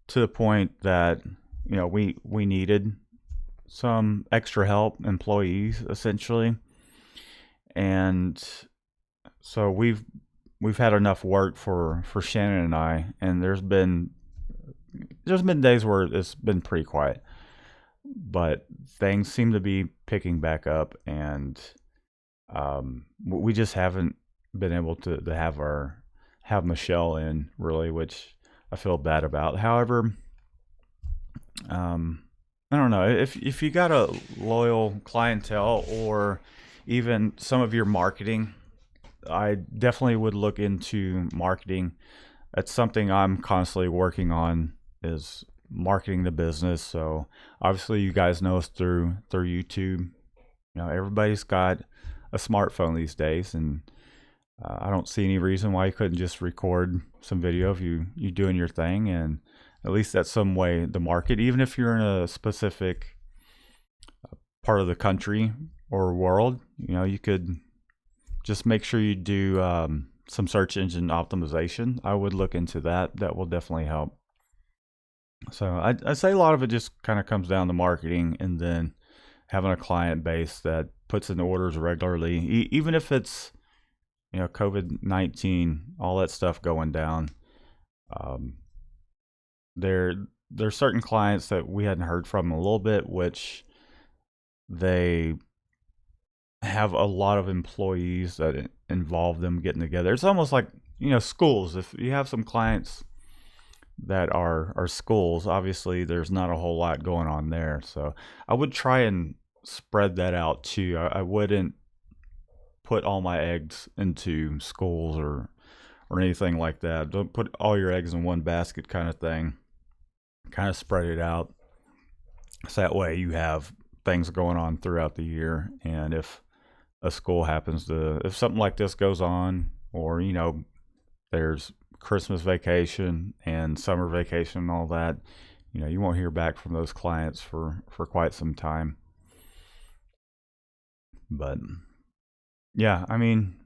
to the point that we needed some extra help, employees essentially, and so we've had enough work for Shannon and I, and there's been days where it's been pretty quiet, but things seem to be picking back up, and we just haven't been able to have Michelle in really, which I feel bad about. However, I don't know if you got a loyal clientele or even some of your marketing, I definitely would look into marketing. That's something I'm constantly working on, is marketing the business. So obviously you guys know us through YouTube. Everybody's got a smartphone these days, and I don't see any reason why you couldn't just record some video of you doing your thing, and at least that's some way to market. Even if you're in a specific part of the country or world, you could just make sure you do some search engine optimization. I would look into that. That will definitely help. So I'd say a lot of it just kind of comes down to marketing, and then having a client base that puts in orders regularly, even if it's COVID-19, all that stuff going down. There's certain clients that we hadn't heard from a little bit, which they have a lot of employees that involve them getting together. It's almost like schools. If you have some clients that are schools, obviously there's not a whole lot going on there. So I would try and spread that out too. I wouldn't put all my eggs into schools or anything like that. Don't put all your eggs in one basket kind of thing. Kind of spread it out. So that way you have things going on throughout the year. And if a school if something like this goes on, or, there's Christmas vacation and summer vacation and all that, you won't hear back from those clients for quite some time. But yeah, I mean,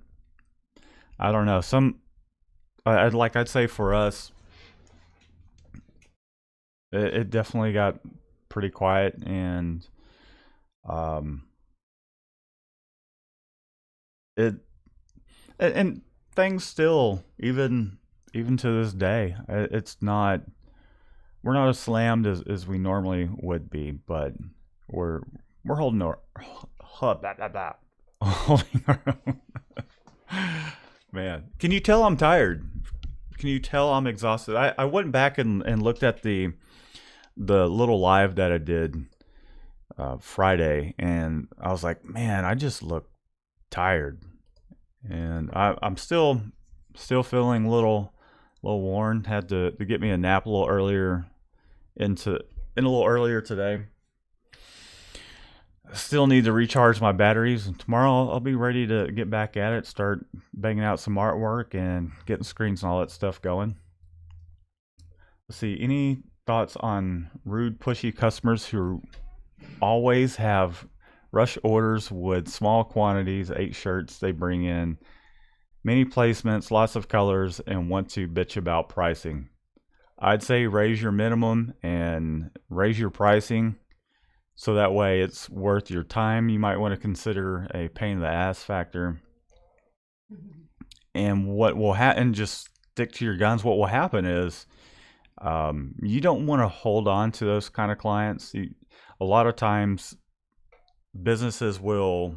I don't know. I'd say for us, it definitely got pretty quiet, and um, it and things still even to this day, it's not we're not as slammed as we normally would be, but we're we're holding our holding our own. Man, can you tell I'm tired? Can you tell I'm exhausted? I went back and looked at the little live that I did Friday, and I was like, man, I just look tired, and I'm still feeling a little worn. Had to get me a nap a little earlier in a little earlier today. Still need to recharge my batteries, and tomorrow I'll be ready to get back at it, start banging out some artwork and getting screens and all that stuff going. Let's see, any thoughts on rude, pushy customers who always have rush orders with small quantities, 8 shirts they bring in, many placements, lots of colors, and want to bitch about pricing? I'd say raise your minimum and raise your pricing so that way it's worth your time. You might want to consider a pain in the ass factor. And what will happen, and just stick to your guns, what will happen is you don't want to hold on to those kind of clients. A lot of times businesses will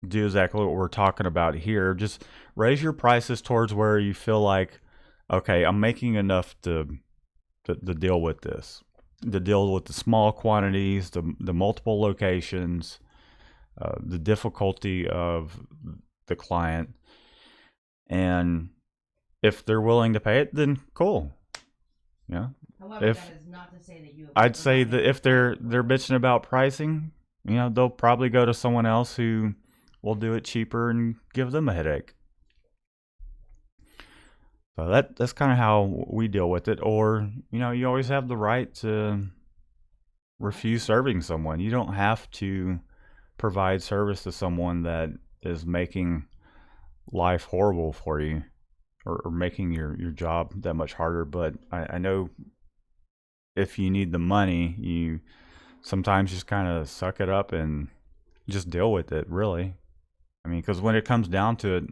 do exactly what we're talking about here. Just raise your prices towards where you feel like, okay, I'm making enough to deal with this, to deal with the small quantities, the multiple locations, the difficulty of the client. And if they're willing to pay it, then cool. Yeah. However, If that is not to say that you. I'd say that if they're bitching about pricing, they'll probably go to someone else who will do it cheaper and give them a headache. So that's kind of how we deal with it. Or, you always have the right to refuse serving someone. You don't have to provide service to someone that is making life horrible for you, or making your job that much harder. But I know if you need the money, you sometimes just kind of suck it up and just deal with it, really. I mean, because when it comes down to it,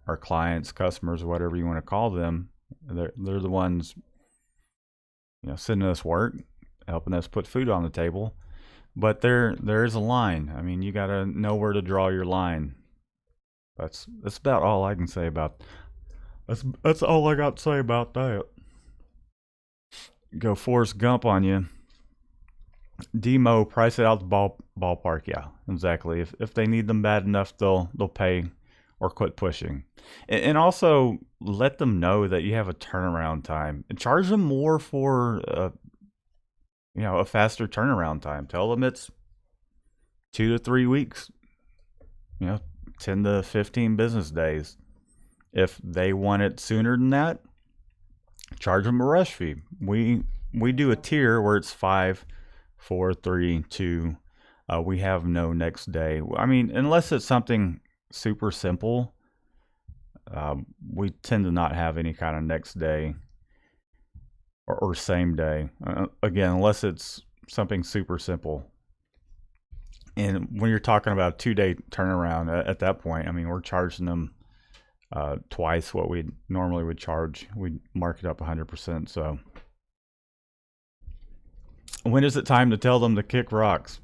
our clients, customers, whatever you want to call them, they're the ones, sending us work, helping us put food on the table. But there is a line. I mean, you got to know where to draw your line. That's about all I can say about. That's all I got to say about that. Go Forrest Gump on you. Demo, price it out the ballpark. Yeah, exactly. If they need them bad enough, they'll pay or quit pushing. And also let them know that you have a turnaround time, and charge them more for a faster turnaround time. Tell them it's 2 to 3 weeks. 10 to 15 business days. If they want it sooner than that, charge them a rush fee. We do a tier where it's 5, 4, 3, 2. We have no next day. I mean, unless it's something super simple, we tend to not have any kind of next day or same day. Again, unless it's something super simple. And when you're talking about a 2-day turnaround, at that point, I mean, we're charging them twice what we normally would charge. We mark it up 100%. So when is it time to tell them to kick rocks?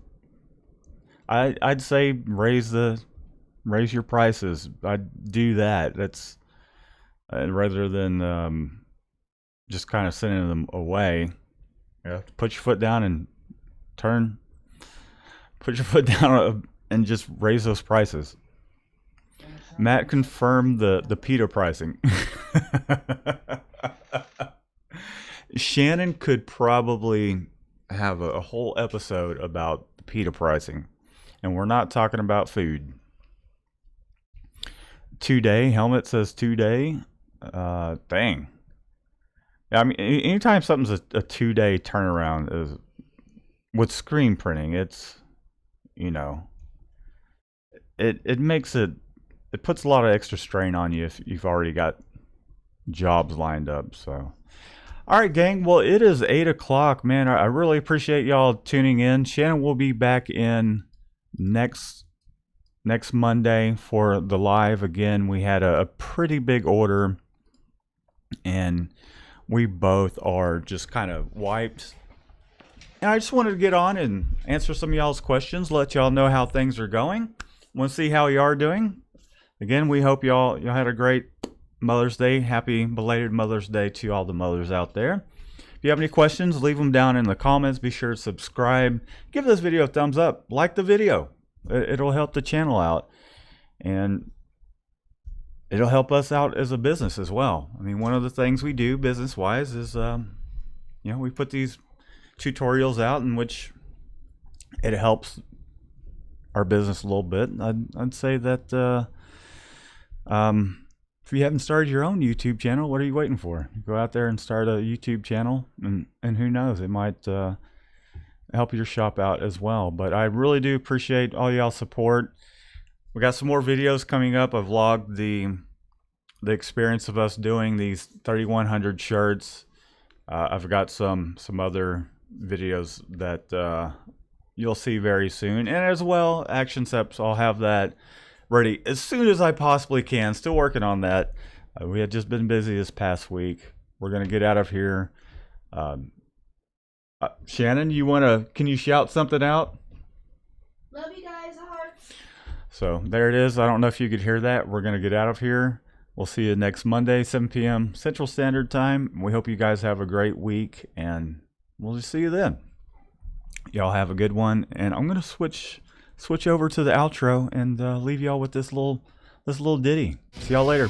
I'd say raise your prices. I'd do that. That's rather than just kind of sending them away. Put your foot down and put your foot down and just raise those prices. Matt confirmed the PETA pricing. Shannon could probably have a whole episode about the PETA pricing, and we're not talking about food. 2-day helmet says 2-day. Dang. I mean, anytime something's a 2-day turnaround is with screen printing, it's it makes it it puts a lot of extra strain on you if you've already got jobs lined up. So, all right, gang. Well, it is 8 o'clock, man. I really appreciate y'all tuning in. Shannon will be back in next Monday for the live again. We had a pretty big order, and we both are just kind of wiped. And I just wanted to get on and answer some of y'all's questions, let y'all know how things are going. Want to see how you are doing. Again, we hope y'all had a great Mother's Day. Happy belated Mother's Day to all the mothers out there. If you have any questions, leave them down in the comments. Be sure to subscribe. Give this video a thumbs up. Like the video. It'll help the channel out. And it'll help us out as a business as well. I mean, one of the things we do business-wise is, we put these tutorials out in which it helps our business a little bit. I'd say that if you haven't started your own YouTube channel, what are you waiting for? Go out there and start a YouTube channel, and who knows, it might help your shop out as well. But I really do appreciate all y'all's support. We got some more videos coming up. I've vlogged the experience of us doing these 3,100 shirts. I've got some other videos that you'll see very soon, and as well action steps. I'll have that ready as soon as I possibly can. Still working on that. We had just been busy this past week. We're gonna get out of here. Shannon, can you shout something out? Love you guys, hearts. So there it is. I don't know if you could hear that. We're gonna get out of here. We'll see you next Monday, 7 p.m. Central Standard Time. We hope you guys have a great week, and we'll just see you then. Y'all have a good one, and I'm gonna switch over to the outro and leave y'all with this little ditty. See y'all later.